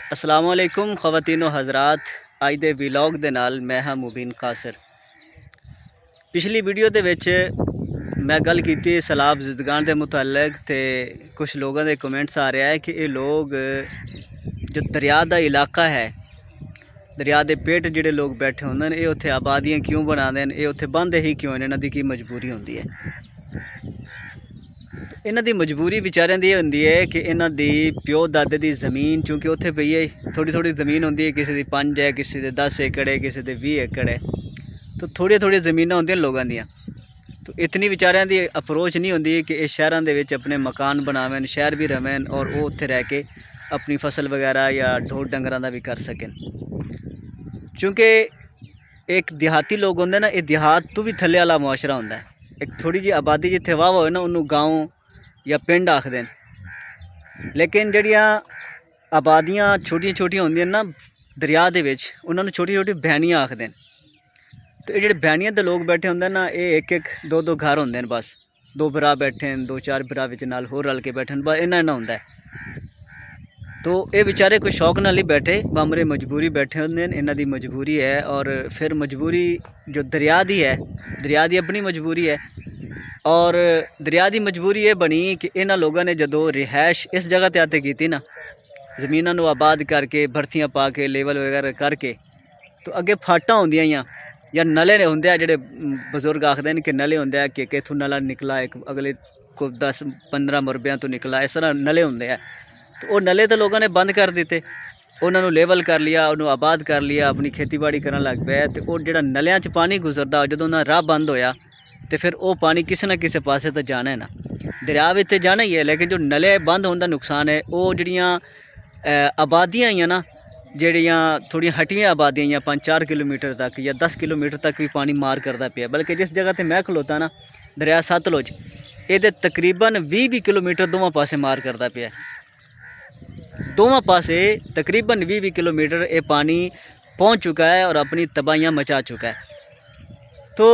अस्सलामु अलैकुम ख़वातीनो हज़रात। अज दे व्लॉग दे नाल मैं हाँ मुबीन कासर। पिछली वीडियो दे विच मैं गल कीती सैलाब ज़िदगान दे मुतल्लक ते कुछ लोगों के कमेंट्स आ रहा है कि ये लोग जो दरिया दा इलाका है, दरिया दे पेट जिहड़े लोग बैठे होंदे ने, ये उत्थे आबादियां क्यों बनाते हैं, ये उत्थे बंद ही क्यों ने, इन्हां दी की मजबूरी होंदी है। इन्हां दी मजबूरी विचारियां दी होंदी है कि इन्हां दी प्यो दादे दी ज़मीन चूँकि उत्थे पई है, थोड़ी थोड़ी ज़मीन होंदी है, किसी दी 5 है, किसी दे 10 एकड़ है, किसी दे 20 एकड़ है, तो थोड़ी थोड़ी ज़मीनां होंदियां लोगों दियां। तो इतनी विचारियां दी अप्रोच नहीं होंदी कि ये शहरों दे विच अपने मकान बनावें, शहर भी रहें और वो उत्थे रह के अपनी फसल वगैरह या ढोर डंगरां दा भी कर सकें। चूँकि एक देहाती लोग होंदे ना, ये देहात तो भी थल्ले वाला मुआशरा होंदा है। एक थोड़ी जी आबादी जिथे वाह होए ना, उन्होंने गाँव या पिंड आखदे न। लेकिन जड़ियाँ आबादियाँ छोटियां छोटियां होंदियां ना दरिया दे विच, उन्होंने छोटी छोटी भैनियाँ आखदे न। तो ये जेह्ड़े भैनियां दे लोग बैठे होंदे ना, ये एक एक दो दो घर होंदे न, बस 2 भरा बैठे न, 2-4 भरा विच नाल होर रल के बैठे न, बस इन्ना इन्ना होंदा है। तो ये बेचारे कोई शौक नाल ही बैठे, बामरे मजबूरी बैठे होंदे न, इन्हां दी मजबूरी है। और फिर मजबूरी जो दरिया दी है, दरिया दी अपनी मजबूरी है। और दरिया की मजबूरी ये बनी कि इन्होंने लोगों ने जो रिहाइश इस जगह पर आते की ना, ज़मीनों आबाद करके भर्तियाँ पा के लेवल वगैरह करके, तो अगे फाटा होंदियां या नले होंदे जेडे बजुर्ग आखते हैं कि नले होंदे कि इत्थों नला निकला, एक अगले को 10-15 मुरबियां तो निकला, इस तरह नले होंदे है। तो वो नले तो लोगों ने बंद कर दिते, उन्होंने लेवल कर लिया, उन्होंने आबाद कर लिया, अपनी खेतीबाड़ी करन लग पे। तो वो जो नलियां च पानी गुजरता, जो उन्होंने राह बंद होया तो फिर वो पानी किसी न किसी पासे तो जाना है ना, दरिया में तो जाना ही है। लेकिन जो नले बंद होने का नुकसान है, वो जड़ियाँ आबादियाँ ही ना, जड़ियाँ थोड़ी हटियाँ आबादियाँ या 5-4 किलोमीटर तक या 10 किलोमीटर तक भी पानी मार करता पिया। बल्कि जिस जगह पर मैं खलोता ना, दरिया सतलुज, ये तकरीबन 20 किलोमीटर दोवां पासे मार करता पिया। दोवां पासे तकरीबन 20 किलोमीटर ये पानी पहुँच चुका है और अपनी तबाहियाँ मचा चुका है। तो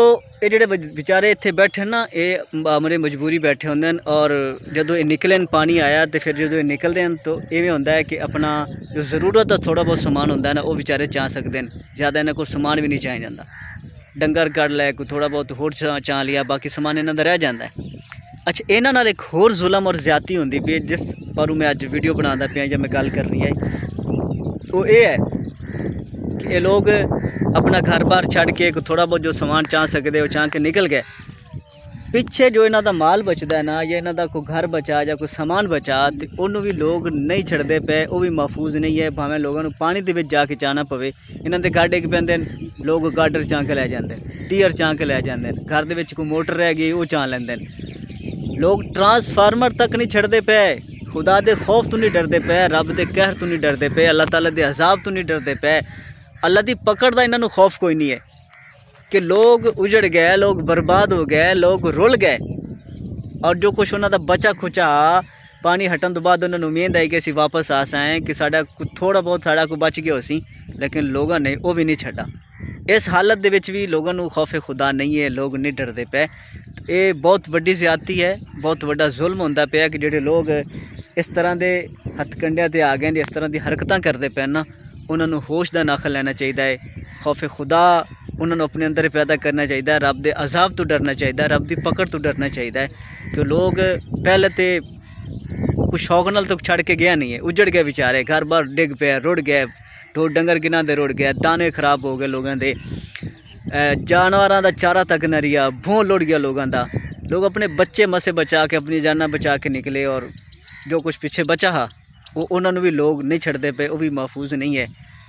ये जेडे बेचारे इत्थे बैठे ना, ये हमारे मजबूरी बैठे होंदे न। और जदों ये निकले पानी आया तो फिर जो निकलते हैं तो इवें होंदा है कि अपना जो ज़रूरत का थोड़ा बहुत समान होंदा है ना, वो बेचारे चाह सकते हैं। ज़्यादा इन्हां कोल समान भी नहीं चाह जाता, डंगर कड़ लै, कोई थोड़ा बहुत होर चाह लिया, बाकी समान इन्हां दा रह जाता है। अच्छा, इन्हां नाल एक होर जुल्म और ज्यादती होंदी पई, जिस पर मैं अज वीडियो बनाता पिया या मैं गल करनी है, वो ये है कि ये लोग अपना घर बार छड़ के थोड़ा बहुत जो समान चाह सकते वो चाह के निकल गए। पिछे जो इन्हों का माल बचता है ना, या इन्हों का कोई घर बचा या कोई समान बचा, तो उन्होंने भी लोग नहीं छड़ते पे, वो भी महफूज नहीं है। भावें लोगों को पानी के जाके चाहना पवे, इन्हों के गाडे के पेंदे लोग गाडर चाह के लै जाते, टीयर चाह के लै जाते, घर के कोई मोटर रह गई वो चाह लेंदे। लोग ट्रांसफार्मर तक नहीं छड़ते पे, खुदा के खौफ तो नहीं डरते पे, रब के कहर तो नहीं डरते पे, अल्लाह ताला के अजाब तो नहीं डरते पे, अल्लाह की पकड़ का इन्हों खौफ कोई नहीं है। कि लोग उजड़ गए, लोग बर्बाद हो गए, लोग रुल गए। और जो कुछ उन्होंने बचा खुचा पानी हटन तो बाद उन्होंने उम्मीद आई कि असी वापस आ साएँ, कि साडा थोड़ा बहुत साड़ा को बच गया हो सी, लेकिन लोगों ने वो भी नहीं छड्डा। इस हालत दे विच भी लोगों को खौफ खुदा नहीं है, लोग नहीं डरते पे। ये बहुत वड्डी ज़्यादती है, बहुत वड्डा जुल्म होंदा पिया कि जेडे लोग इस तरह के हथकंडियां ते आ गए, इस तरह की हरकतां करते पे ना, उन्होंने होश का नाखा लेना चाहिए, खौफ खुदा उन्होंने अपने अंदर पैदा करना चाहिए, रब के अजाब तो डरना चाहिए, रब की पकड़ तो डरना चाहिए। कि लोग पहले तो कुछ शौक नाल तो छड़ के गया नहीं है, उजड़ गए बेचारे, घर बार डिग पे, रुड़ गए, ढोर डंगर गिना दे रुड़ गए, दाने खराब हो गए लोगों के, जानवरों का चारा तक न रिया, भों लुड़ गया लोगों का। लोग अपने बच्चे मसे बचा के, अपनी जाना बचा के निकले, और जो कुछ पीछे बचा हा वो उन्होंने भी लोग नहीं छड़ते पे, वो भी महफूज नहीं है।